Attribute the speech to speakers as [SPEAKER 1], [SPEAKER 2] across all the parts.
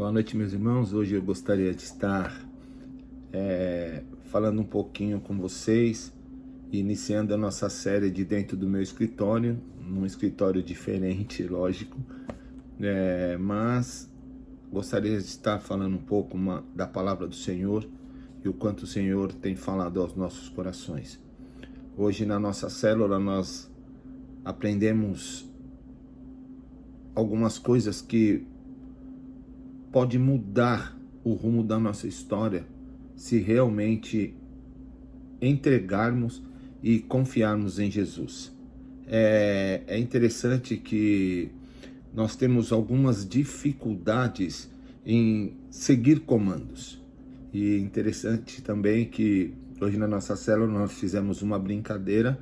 [SPEAKER 1] Boa noite, meus irmãos. Hoje eu gostaria de estar falando um pouquinho com vocês, iniciando a nossa série de dentro do meu escritório, num escritório diferente, lógico, mas gostaria de estar falando um pouco da palavra do Senhor e o quanto o Senhor tem falado aos nossos corações. Hoje na nossa célula nós aprendemos algumas coisas que pode mudar o rumo da nossa história se realmente entregarmos e confiarmos em Jesus. É interessante que nós temos algumas dificuldades em seguir comandos. E é interessante também que hoje na nossa célula nós fizemos uma brincadeira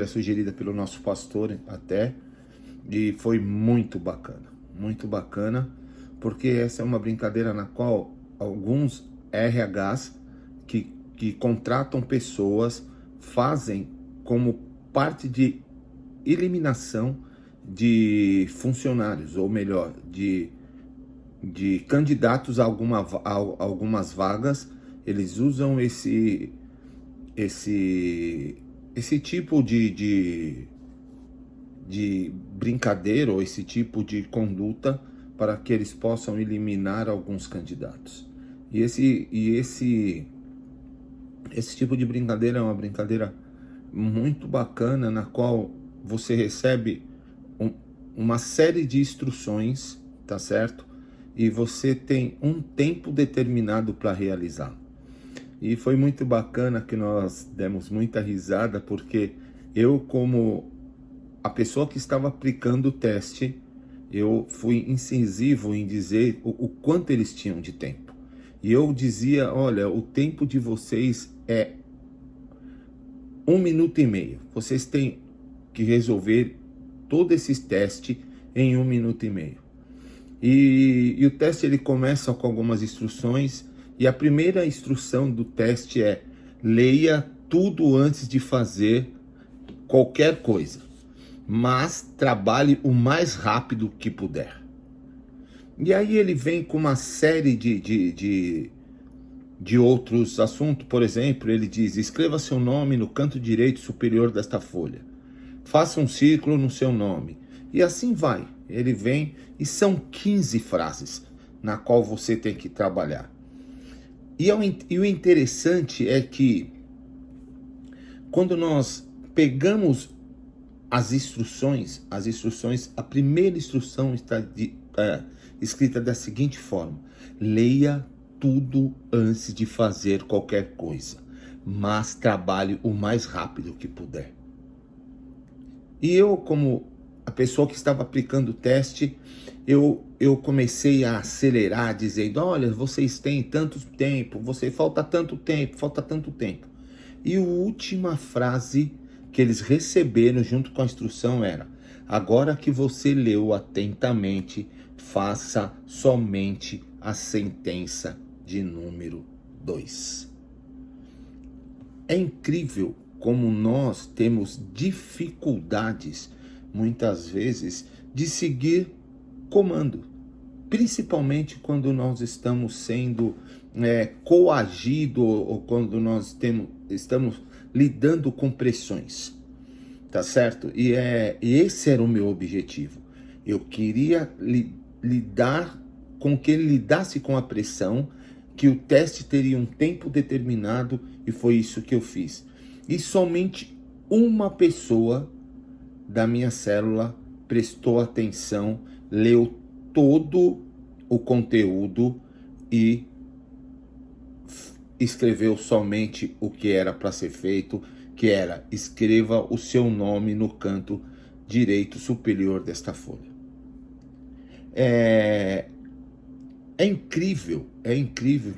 [SPEAKER 1] sugerida pelo nosso pastor até, e foi muito bacana, porque essa é uma brincadeira na qual alguns RHs que contratam pessoas fazem como parte de eliminação de funcionários, ou melhor, de candidatos a algumas vagas. Eles usam esse tipo de brincadeira ou esse tipo de conduta para que eles possam eliminar alguns candidatos. E esse tipo de brincadeira é uma brincadeira muito bacana, na qual você recebe uma série de instruções, tá certo? E você tem um tempo determinado para realizar. E foi muito bacana que nós demos muita risada, porque eu, como a pessoa que estava aplicando o teste, eu fui incisivo em dizer o quanto eles tinham de tempo. E eu dizia, olha, o tempo de vocês é 1 minuto e meio. Vocês têm que resolver todo esse teste em 1 minuto e meio. E o teste ele começa com algumas instruções, e a primeira instrução do teste é: leia tudo antes de fazer qualquer coisa, mas trabalhe o mais rápido que puder. E aí ele vem com uma série de outros assuntos. Por exemplo, ele diz: escreva seu nome no canto direito superior desta folha, faça um círculo no seu nome, e assim vai. Ele vem, e são 15 frases na qual você tem que trabalhar. E o interessante é que quando nós pegamos as instruções, a primeira instrução está escrita da seguinte forma: leia tudo antes de fazer qualquer coisa, mas trabalhe o mais rápido que puder. E eu, como a pessoa que estava aplicando o teste, eu comecei a acelerar, dizendo: olha, vocês têm tanto tempo, falta tanto tempo. E a última frase que eles receberam junto com a instrução era: agora que você leu atentamente, faça somente a sentença de número 2. É incrível como nós temos dificuldades, muitas vezes, de seguir comando, principalmente quando nós estamos sendo coagidos, ou quando nós estamos lidando com pressões, tá certo? E esse era o meu objetivo. Eu queria lidar com que ele lidasse com a pressão, que o teste teria um tempo determinado, e foi isso que eu fiz. E somente uma pessoa da minha célula prestou atenção, leu todo o conteúdo e escreveu somente o que era para ser feito, que era: escreva o seu nome no canto direito superior desta folha. É incrível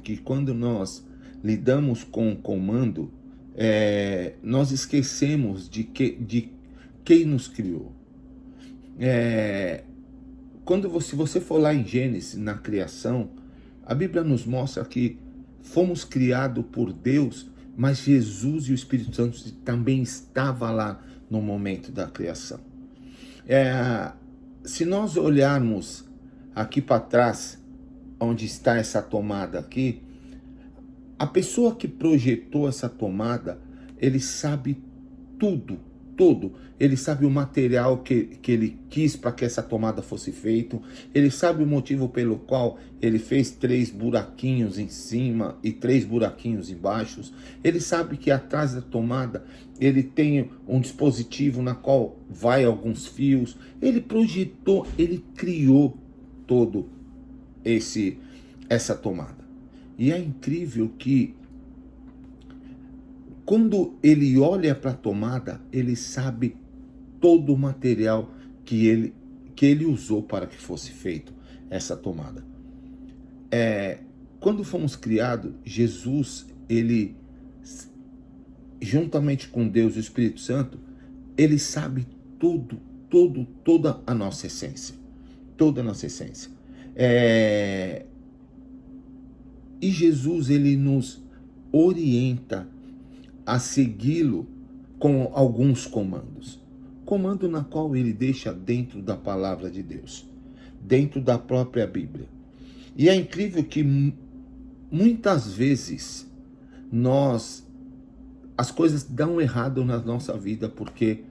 [SPEAKER 1] que quando nós lidamos com o comando, nós esquecemos de quem nos criou. Se você for lá em Gênesis, na criação, a Bíblia nos mostra que fomos criados por Deus, mas Jesus e o Espírito Santo também estavam lá no momento da criação. Se nós olharmos aqui para trás, onde está essa tomada aqui, a pessoa que projetou essa tomada, ele sabe tudo, tudo. Ele sabe o material que ele quis para que essa tomada fosse feita. Ele sabe o motivo pelo qual ele fez 3 buraquinhos em cima e 3 buraquinhos embaixo. Ele sabe que atrás da tomada ele tem um dispositivo na qual vai alguns fios. Ele projetou, ele criou todo essa tomada. E é incrível que quando ele olha para a tomada, ele sabe todo o material que ele usou para que fosse feito essa tomada. Quando fomos criados, Jesus, ele, juntamente com Deus e o Espírito Santo, ele sabe toda a nossa essência. Toda a nossa essência. E Jesus, ele nos orienta a segui-lo com alguns comandos. Comando na qual ele deixa dentro da palavra de Deus, dentro da própria Bíblia. E é incrível que muitas vezes as coisas dão errado na nossa vida porque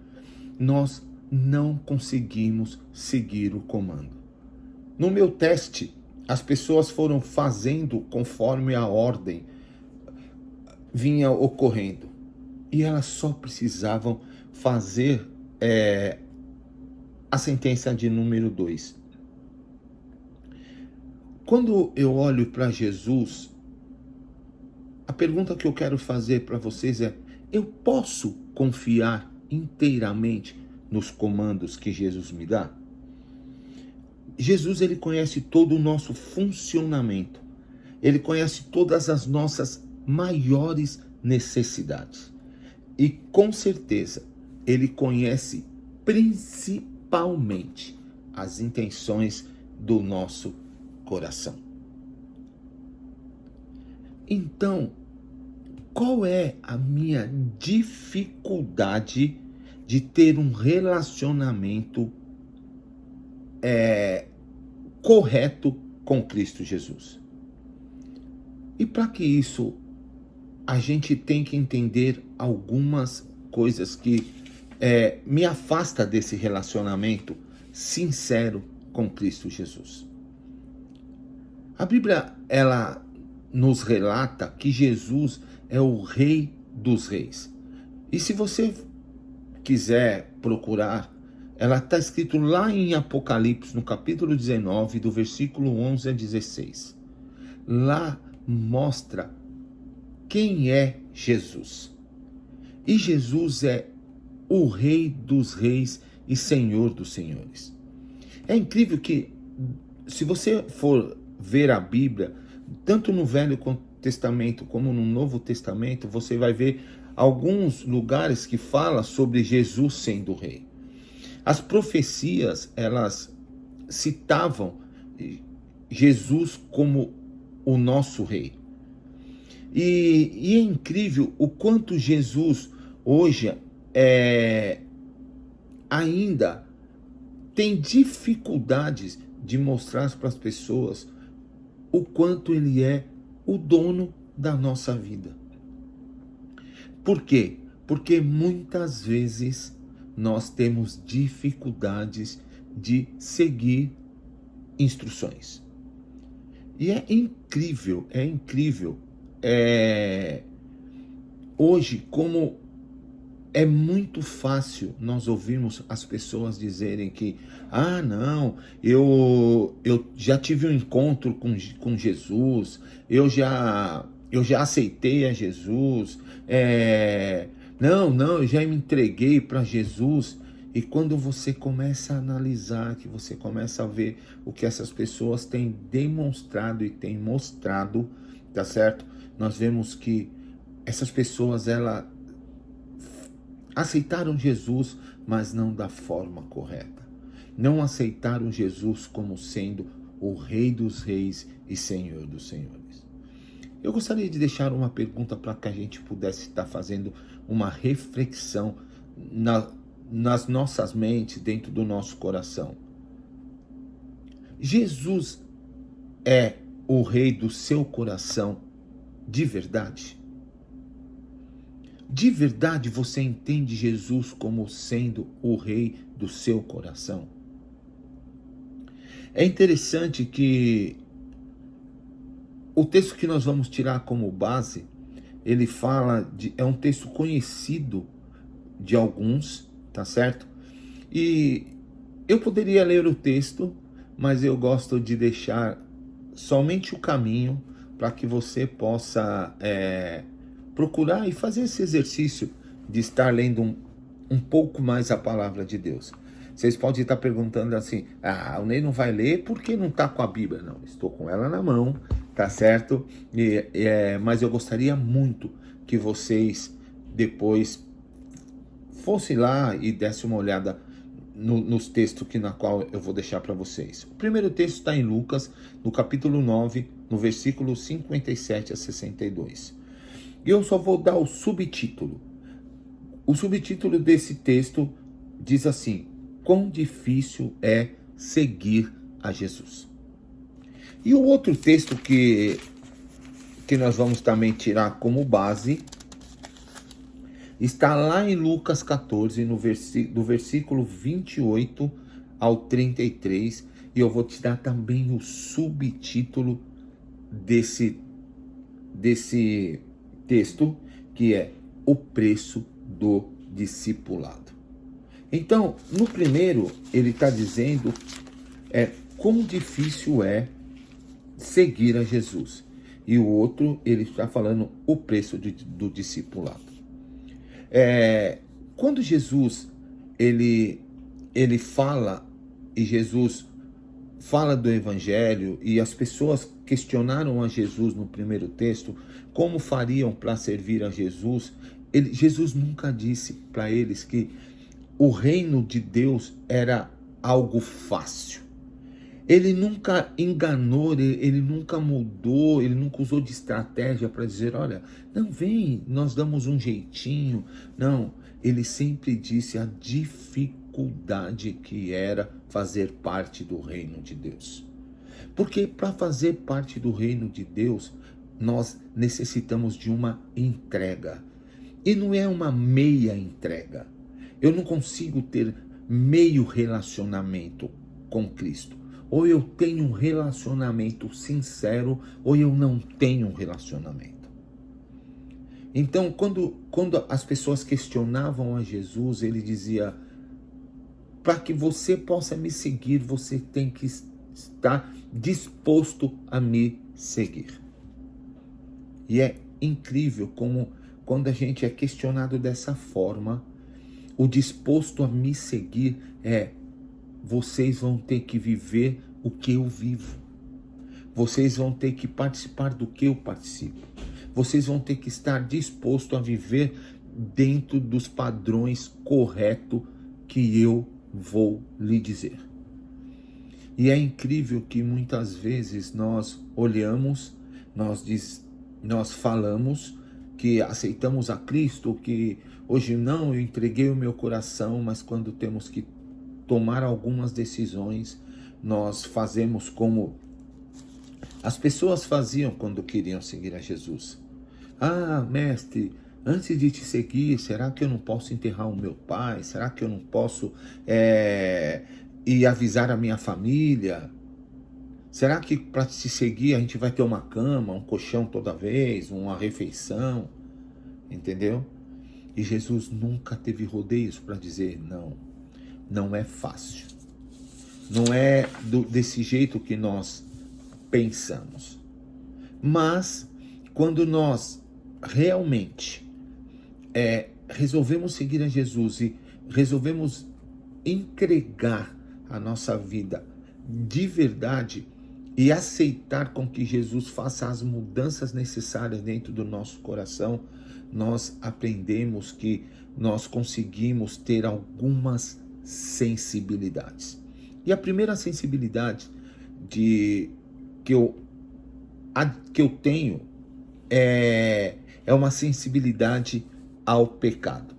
[SPEAKER 1] nós não conseguimos seguir o comando. No meu teste, as pessoas foram fazendo conforme a ordem vinha ocorrendo. E elas só precisavam fazer a sentença de número 2. Quando eu olho para Jesus, a pergunta que eu quero fazer para vocês é: eu posso confiar inteiramente nos comandos que Jesus me dá? Jesus, ele conhece todo o nosso funcionamento. Ele conhece todas as nossas maiores necessidades. E com certeza, ele conhece principalmente as intenções do nosso coração. Então, qual é a minha dificuldade de ter um relacionamento correto com Cristo Jesus? E para que isso, a gente tem que entender algumas coisas que me afasta desse relacionamento sincero com Cristo Jesus. A Bíblia, ela nos relata que Jesus é o Rei dos Reis. E se você quiser procurar, ela está escrito lá em Apocalipse, no capítulo 19, do versículo 11 a 16. Lá mostra quem é Jesus. E Jesus é o Rei dos Reis e Senhor dos Senhores. É incrível que, se você for ver a Bíblia, tanto no Velho Testamento como no Novo Testamento, você vai ver alguns lugares que falam sobre Jesus sendo rei. As profecias, elas citavam Jesus como o nosso rei. E é incrível o quanto Jesus hoje ainda tem dificuldades de mostrar para as pessoas o quanto ele é o dono da nossa vida. Por quê? Porque muitas vezes nós temos dificuldades de seguir instruções. E é incrível, hoje, como é muito fácil nós ouvirmos as pessoas dizerem que não, eu já tive um encontro com Jesus, eu já aceitei a Jesus, eu já me entreguei para Jesus. E quando você começa a analisar, que você começa a ver o que essas pessoas têm demonstrado e têm mostrado, tá certo? Nós vemos que essas pessoas, elas aceitaram Jesus, mas não da forma correta. Não aceitaram Jesus como sendo o Rei dos Reis e Senhor dos Senhores. Eu gostaria de deixar uma pergunta para que a gente pudesse estar fazendo uma reflexão nas nossas mentes, dentro do nosso coração. Jesus é o rei do seu coração de verdade? De verdade você entende Jesus como sendo o rei do seu coração? É interessante que o texto que nós vamos tirar como base, ele fala é um texto conhecido de alguns, tá certo? E eu poderia ler o texto, mas eu gosto de deixar somente o caminho para que você possa procurar e fazer esse exercício de estar lendo um pouco mais a palavra de Deus. Vocês podem estar perguntando assim, o Ney não vai ler porque não está com a Bíblia. Não, estou com ela na mão, tá certo? Mas eu gostaria muito que vocês depois fossem lá e dessem uma olhada nos textos na qual eu vou deixar para vocês. O primeiro texto está em Lucas, no capítulo 9, no versículo 57 a 62. E eu só vou dar o subtítulo. O subtítulo desse texto diz assim: quão difícil é seguir a Jesus. E o outro texto que nós vamos também tirar como base está lá em Lucas 14, do versículo 28 ao 33, e eu vou te dar também o subtítulo desse texto, que é o preço do discipulado. Então, no primeiro, ele está dizendo quão difícil é seguir a Jesus. E o outro, ele está falando o preço do discipulado. Quando Jesus ele fala, e Jesus fala do evangelho, e as pessoas questionaram a Jesus no primeiro texto como fariam para servir a Jesus, Jesus nunca disse para eles que o reino de Deus era algo fácil. Ele nunca enganou, ele nunca mudou, ele nunca usou de estratégia para dizer, olha, não, vem, nós damos um jeitinho. Não, ele sempre disse a dificuldade que era fazer parte do reino de Deus. Porque para fazer parte do reino de Deus, nós necessitamos de uma entrega. E não é uma meia entrega. Eu não consigo ter meio relacionamento com Cristo. Ou eu tenho um relacionamento sincero, ou eu não tenho um relacionamento. Então, quando as pessoas questionavam a Jesus, ele dizia, para que você possa me seguir, você tem que estar disposto a me seguir. E é incrível como, quando a gente é questionado dessa forma, o disposto a me seguir vocês vão ter que viver o que eu vivo. Vocês vão ter que participar do que eu participo. Vocês vão ter que estar disposto a viver dentro dos padrões corretos que eu vou lhe dizer. E é incrível que muitas vezes nós olhamos, nós falamos que aceitamos a Cristo, que hoje não, eu entreguei o meu coração, mas quando temos que tomar algumas decisões, nós fazemos como as pessoas faziam quando queriam seguir a Jesus. Mestre, antes de te seguir, será que eu não posso enterrar o meu pai? Será que eu não posso ir avisar a minha família? Será que para te seguir a gente vai ter uma cama, um colchão toda vez, uma refeição? Entendeu? E Jesus nunca teve rodeios para dizer não. Não é fácil. Não é desse jeito que nós pensamos. Mas, quando nós realmente resolvemos seguir a Jesus e resolvemos entregar a nossa vida de verdade e aceitar com que Jesus faça as mudanças necessárias dentro do nosso coração, nós aprendemos que nós conseguimos ter algumas sensibilidades. E a primeira sensibilidade que eu tenho é uma sensibilidade ao pecado.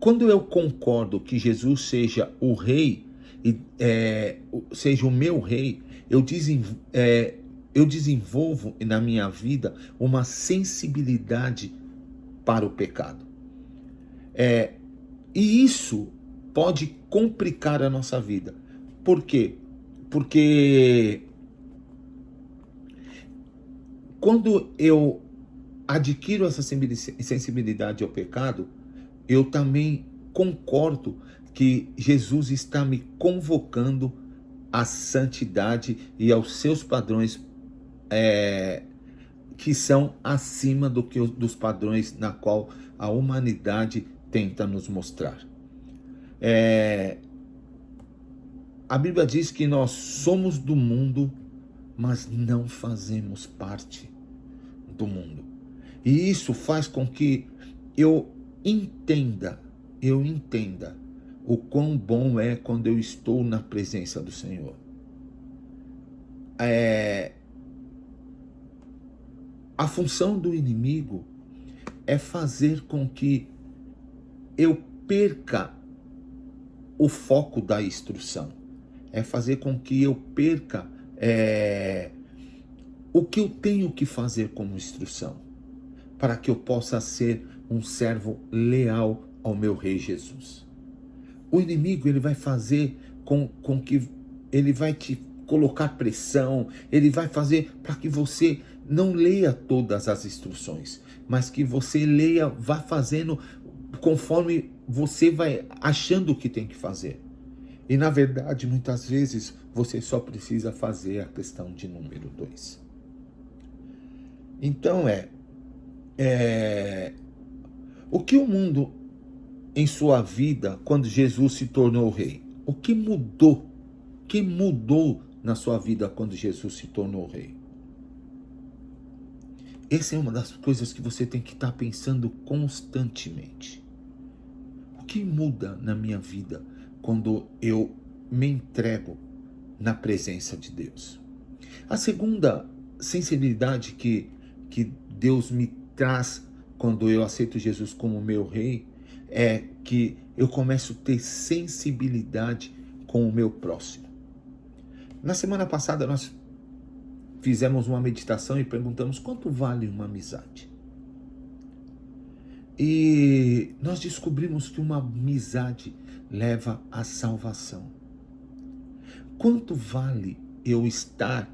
[SPEAKER 1] Quando eu concordo que Jesus seja o rei, seja o meu rei, eu desenvolvo na minha vida uma sensibilidade para o pecado. E isso pode complicar a nossa vida. Por quê? Porque quando eu adquiro essa sensibilidade ao pecado, eu também concordo que Jesus está me convocando à santidade e aos seus padrões que são acima dos padrões na qual a humanidade tenta nos mostrar. A Bíblia diz que nós somos do mundo, mas não fazemos parte do mundo. E isso faz com que eu entenda o quão bom é quando eu estou na presença do Senhor. A função do inimigo é fazer com que eu perca o foco da instrução. É fazer com que eu perca o que eu tenho que fazer como instrução, para que eu possa ser um servo leal ao meu Rei Jesus. O inimigo, ele vai fazer com que ele vai te colocar pressão, ele vai fazer para que você não leia todas as instruções, mas que você leia, vá fazendo conforme você vai achando o que tem que fazer. E na verdade, muitas vezes, você só precisa fazer a questão de número 2. Então o que o mundo em sua vida, quando Jesus se tornou rei? O que mudou? O que mudou na sua vida quando Jesus se tornou rei? Essa é uma das coisas que você tem que estar pensando constantemente. O que muda na minha vida quando eu me entrego na presença de Deus? A segunda sensibilidade que Deus me traz quando eu aceito Jesus como meu rei é que eu começo a ter sensibilidade com o meu próximo. Na semana passada nós fizemos uma meditação e perguntamos quanto vale uma amizade. E nós descobrimos que uma amizade leva à salvação. Quanto vale eu estar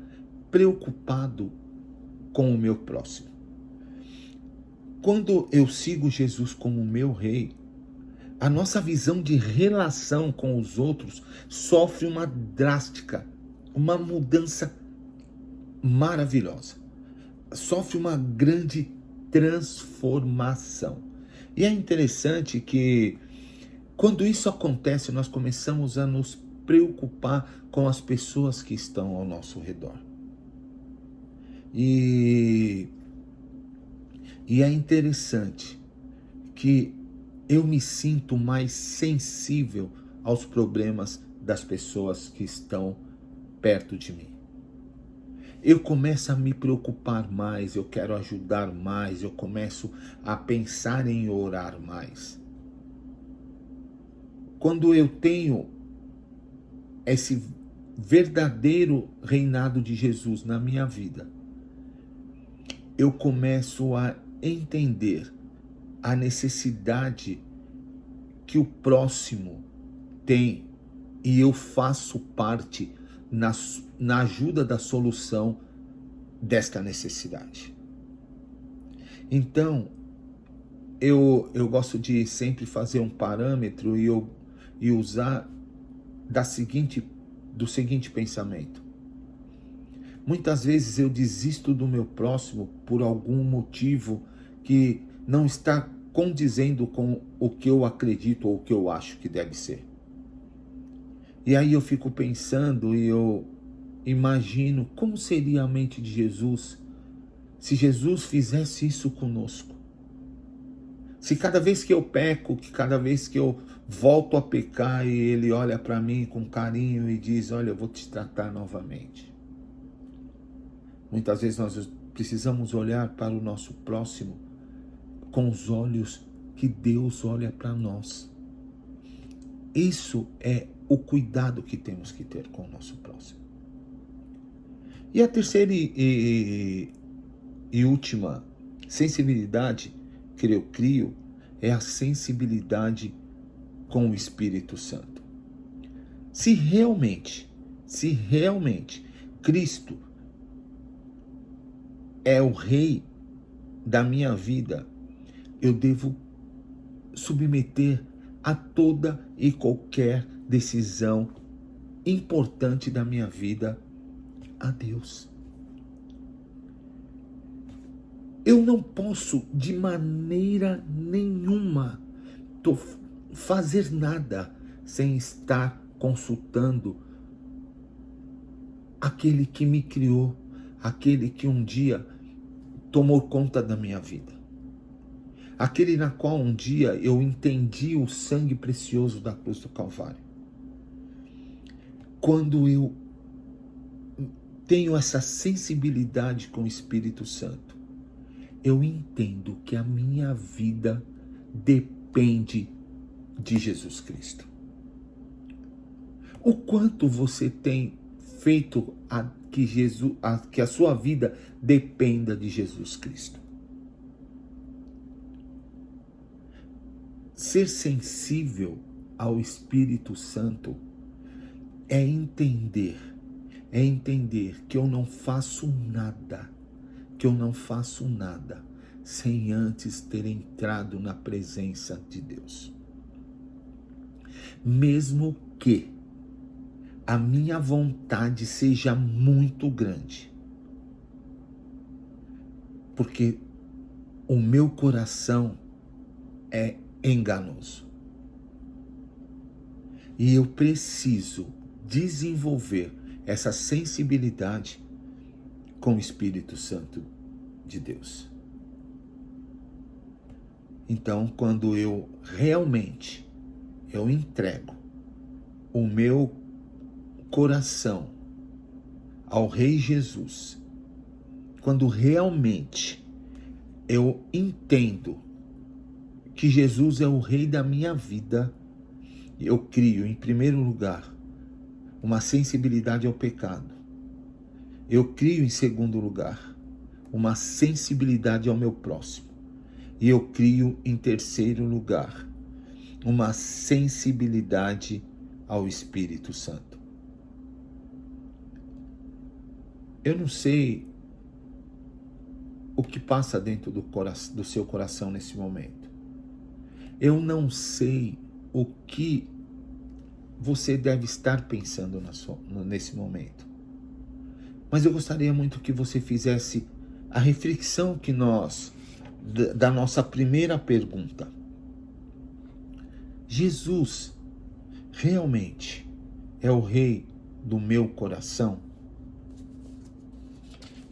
[SPEAKER 1] preocupado com o meu próximo? Quando eu sigo Jesus como meu rei, a nossa visão de relação com os outros sofre uma drástica, uma mudança maravilhosa. Sofre uma grande transformação. E é interessante que quando isso acontece, nós começamos a nos preocupar com as pessoas que estão ao nosso redor. E é interessante que eu me sinto mais sensível aos problemas das pessoas que estão perto de mim. Eu começo a me preocupar mais, eu quero ajudar mais, eu começo a pensar em orar mais. Quando eu tenho esse verdadeiro reinado de Jesus na minha vida, eu começo a entender a necessidade que o próximo tem e eu faço parte na ajuda da solução desta necessidade. Então, eu gosto de sempre fazer um parâmetro e usar do seguinte pensamento. Muitas vezes eu desisto do meu próximo por algum motivo que não está condizendo com o que eu acredito ou o que eu acho que deve ser. E aí eu fico pensando e eu imagino como seria a mente de Jesus se Jesus fizesse isso conosco. Se cada vez que eu peco, que cada vez que eu volto a pecar e ele olha para mim com carinho e diz, olha, eu vou te tratar novamente. Muitas vezes nós precisamos olhar para o nosso próximo com os olhos que Deus olha para nós. Isso é o cuidado que temos que ter com o nosso próximo. E a terceira e última sensibilidade que eu crio é a sensibilidade com o Espírito Santo. Se realmente Cristo é o Rei da minha vida, eu devo submeter a toda e qualquer decisão importante da minha vida a Deus. Eu não posso de maneira nenhuma fazer nada sem estar consultando aquele que me criou, aquele que um dia tomou conta da minha vida, aquele na qual um dia eu entendi o sangue precioso da cruz do Calvário. Quando eu tenho essa sensibilidade com o Espírito Santo, eu entendo que a minha vida depende de Jesus Cristo. O quanto você tem feito que a sua vida dependa de Jesus Cristo? Ser sensível ao Espírito Santo é entender que eu não faço nada sem antes ter entrado na presença de Deus. Mesmo que a minha vontade seja muito grande, porque o meu coração é enganoso. E eu preciso desenvolver essa sensibilidade com o Espírito Santo de Deus. Então, quando eu realmente entrego o meu coração ao Rei Jesus, quando realmente eu entendo que Jesus é o Rei da minha vida, eu crio, em primeiro lugar, uma sensibilidade ao pecado. Eu crio, em segundo lugar, uma sensibilidade ao meu próximo. E eu crio, em terceiro lugar, uma sensibilidade ao Espírito Santo. Eu não sei o que passa dentro do seu coração nesse momento. Eu não sei o que você deve estar pensando nesse momento. Mas eu gostaria muito que você fizesse a reflexão da nossa primeira pergunta. Jesus realmente é o Rei do meu coração?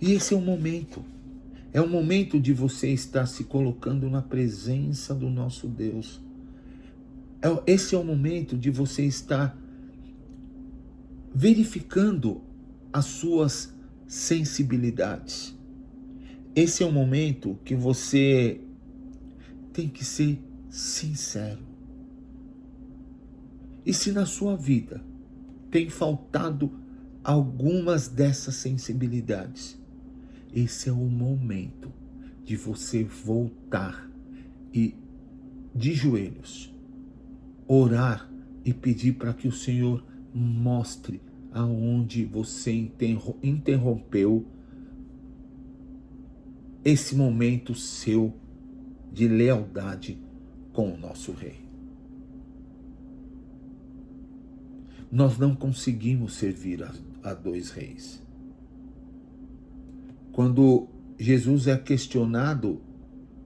[SPEAKER 1] E esse é o momento de você estar se colocando na presença do nosso Deus. Esse é o momento de você estar verificando as suas sensibilidades. Esse é o momento que você tem que ser sincero. E se na sua vida tem faltado algumas dessas sensibilidades, esse é o momento de você voltar e, de joelhos, orar e pedir para que o Senhor mostre aonde você interrompeu esse momento seu de lealdade com o nosso Rei. Nós não conseguimos servir a dois reis. Quando Jesus é questionado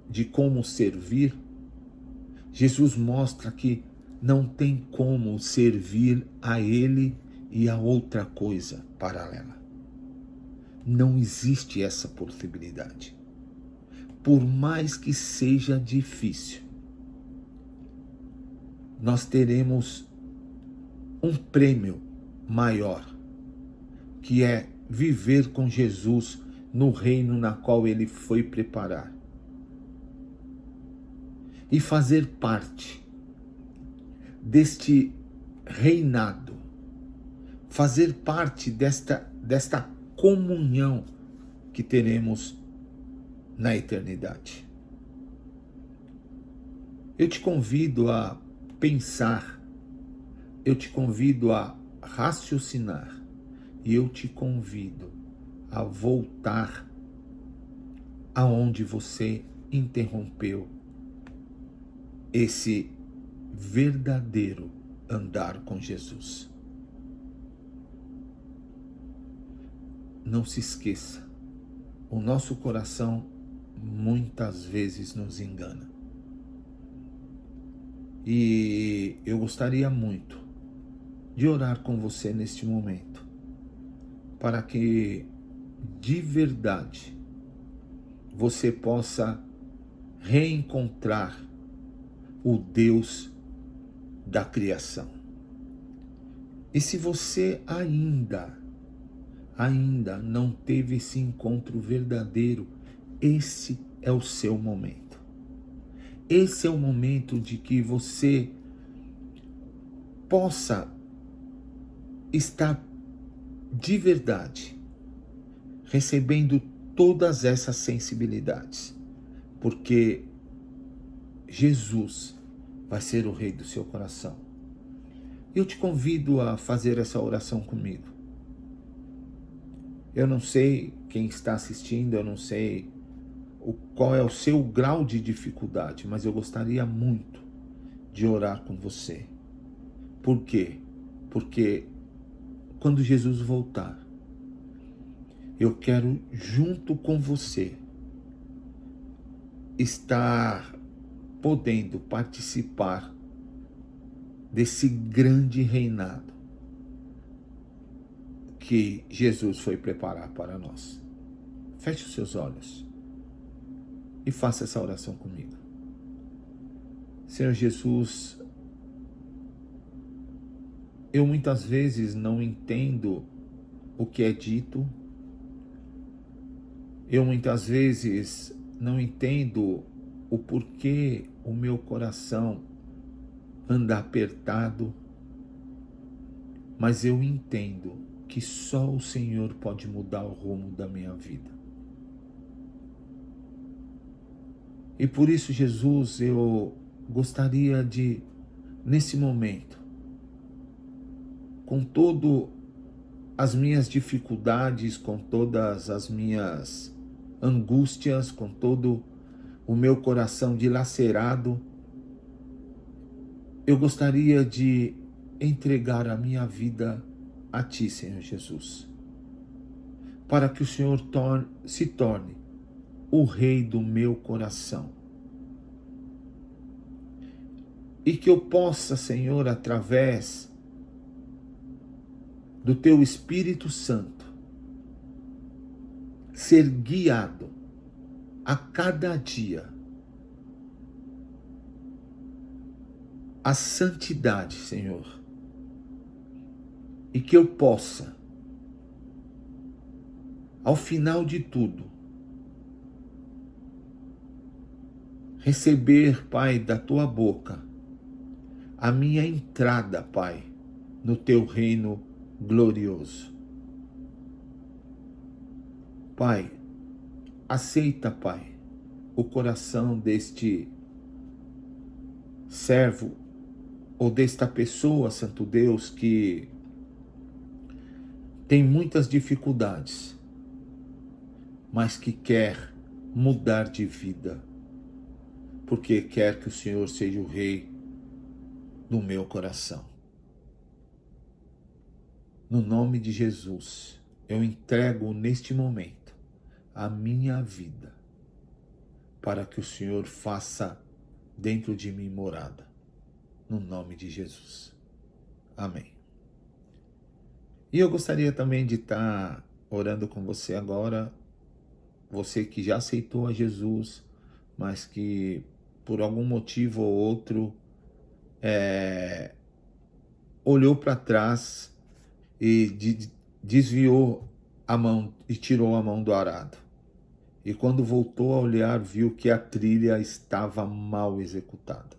[SPEAKER 1] de como servir, Jesus mostra que não tem como servir a Ele e a outra coisa paralela. Não existe essa possibilidade. Por mais que seja difícil, nós teremos um prêmio maior, que é viver com Jesus no reino na qual Ele foi preparar. E fazer parte deste reinado, fazer parte desta comunhão que teremos na eternidade. Eu te convido a pensar, eu te convido a raciocinar e eu te convido a voltar aonde você interrompeu esse verdadeiro andar com Jesus. Não se esqueça, o nosso coração muitas vezes nos engana. E eu gostaria muito de orar com você neste momento, para que de verdade você possa reencontrar o Deus da criação. E se você ainda não teve esse encontro verdadeiro, esse é o seu momento. Esse é o momento de que você possa estar de verdade recebendo todas essas sensibilidades, porque Jesus vai ser o rei do seu coração. Eu te convido a fazer essa oração comigo. Eu não sei quem está assistindo, eu não sei qual é o seu grau de dificuldade, mas eu gostaria muito de orar com você. Por quê? Porque quando Jesus voltar, eu quero junto com você estar podendo participar desse grande reinado que Jesus foi preparar para nós. Feche os seus olhos e faça essa oração comigo. Senhor Jesus, eu muitas vezes não entendo o que é dito, eu muitas vezes não entendo o porquê o meu coração anda apertado, mas eu entendo que só o Senhor pode mudar o rumo da minha vida. E por isso, Jesus, eu gostaria de, nesse momento, com todas as minhas dificuldades, com todas as minhas angústias, com todo o meu coração dilacerado, eu gostaria de entregar a minha vida a Ti, Senhor Jesus, para que o Senhor se torne o Rei do meu coração. E que eu possa, Senhor, através do Teu Espírito Santo, ser guiado a cada dia à santidade, Senhor. E que eu possa, ao final de tudo, receber, Pai, da Tua boca, a minha entrada, Pai, no Teu reino glorioso. Pai, aceita, Pai, o coração deste servo ou desta pessoa, Santo Deus, que tem muitas dificuldades, mas que quer mudar de vida, porque quer que o Senhor seja o Rei do meu coração. No nome de Jesus, eu entrego neste momento a minha vida, para que o Senhor faça dentro de mim morada. No nome de Jesus. Amém. E eu gostaria também de estar orando com você agora, você que já aceitou a Jesus, mas que por algum motivo ou outro olhou para trás e desviou a mão e tirou a mão do arado. E quando voltou a olhar, viu que a trilha estava mal executada.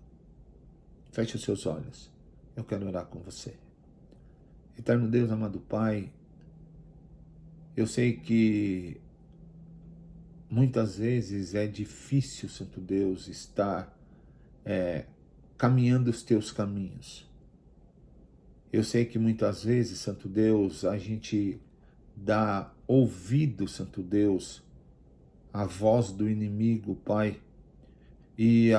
[SPEAKER 1] Feche os seus olhos. Eu quero orar com você. Eterno Deus, amado Pai, Eu sei que muitas vezes é difícil, Santo Deus, estar caminhando os teus caminhos. Eu sei que muitas vezes, Santo Deus, a gente dá ouvido, Santo Deus, à voz do inimigo, Pai. E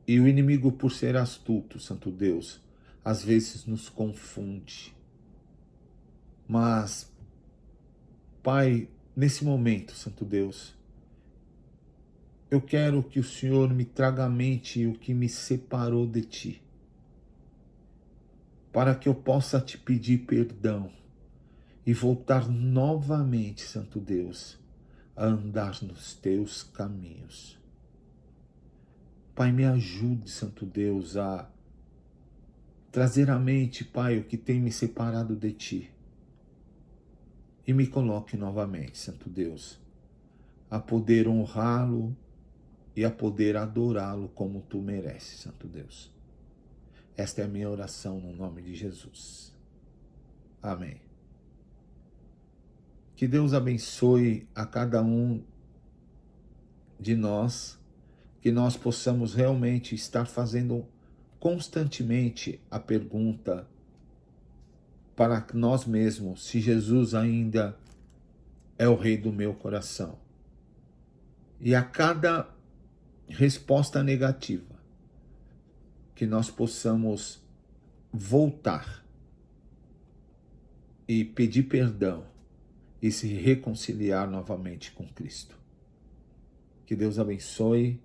[SPEAKER 1] o inimigo, por ser astuto, Santo Deus, às vezes nos confunde. Mas, Pai, nesse momento, Santo Deus, eu quero que o Senhor me traga à mente o que me separou de Ti, para que eu possa Te pedir perdão e voltar novamente, Santo Deus, a andar nos Teus caminhos. Pai, me ajude, Santo Deus, a trazer à mente, Pai, o que tem me separado de Ti. E me coloque novamente, Santo Deus, a poder honrá-lo e a poder adorá-lo como Tu mereces, Santo Deus. Esta é a minha oração no nome de Jesus. Amém. Que Deus abençoe a cada um de nós, que nós possamos realmente estar fazendo constantemente a pergunta para nós mesmos, se Jesus ainda é o Rei do meu coração. E a cada resposta negativa, que nós possamos voltar e pedir perdão e se reconciliar novamente com Cristo. Que Deus abençoe,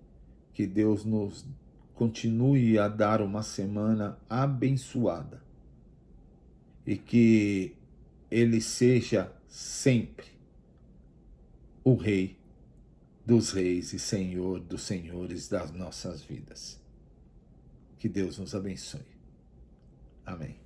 [SPEAKER 1] que Deus nos continue a dar uma semana abençoada e que Ele seja sempre o Rei dos reis e Senhor dos senhores das nossas vidas. Que Deus nos abençoe. Amém.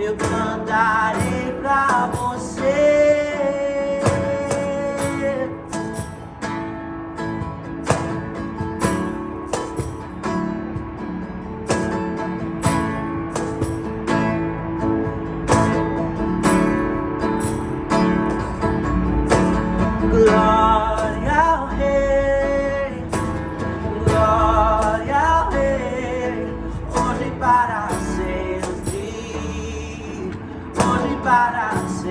[SPEAKER 2] Eu cantarei pra você. Glória ao Rei, glória ao Rei, hoje para sempre, hoje para sempre.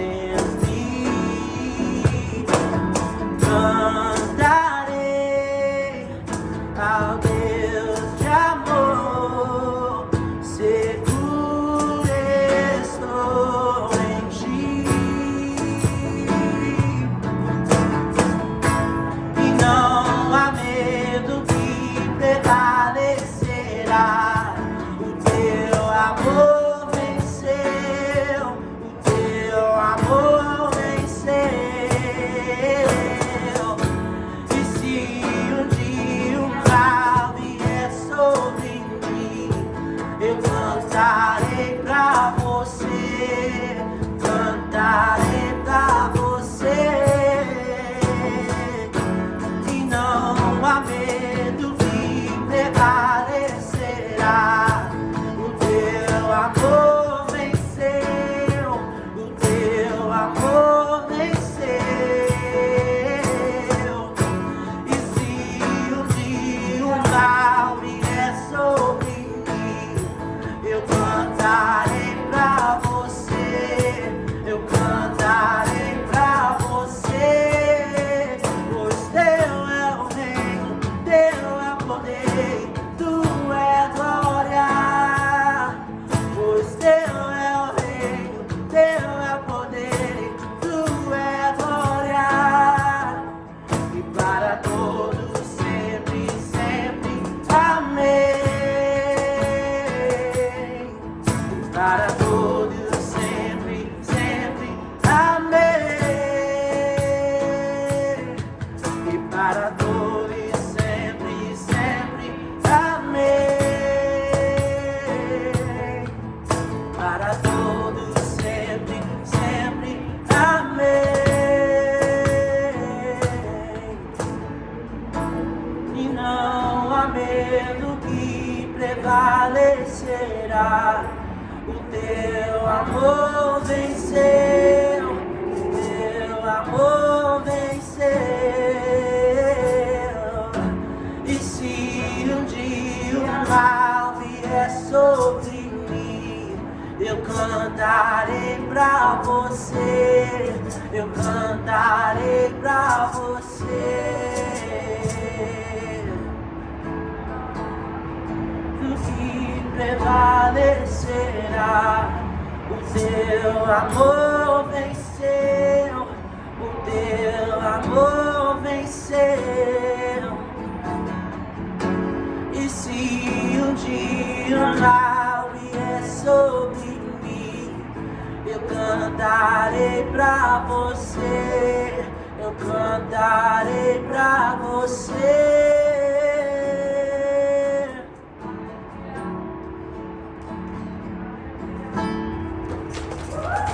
[SPEAKER 2] prevalecerá. O teu amor venceu, o teu amor venceu. E se um dia um mal vier sobre mim, eu cantarei pra você, cantarei pra você. E não há medo que prevalecerá. O teu amor venceu, o teu amor venceu. E se um dia um mal vier sobre mim, eu cantarei pra você, eu cantarei pra você. Pois teu é o reino, teu é o poder, tu é glória. Pois teu é o reino, teu é o poder, tu é glória. E para todos sempre, sempre, amém. E para todos sempre, sempre, amém. E para todos sempre, sempre, amém. Para todos sempre, sempre, amém. E não há medo que prevalecerá. O teu amor venceu, o teu amor venceu. E se um dia o mal vier sobre mim, eu cantarei pra você, eu cantarei pra você. O que prevalecerá. O teu amor venceu, o teu amor venceu. E se um dia o mal vier sobre mim, eu cantarei pra você, eu cantarei pra você.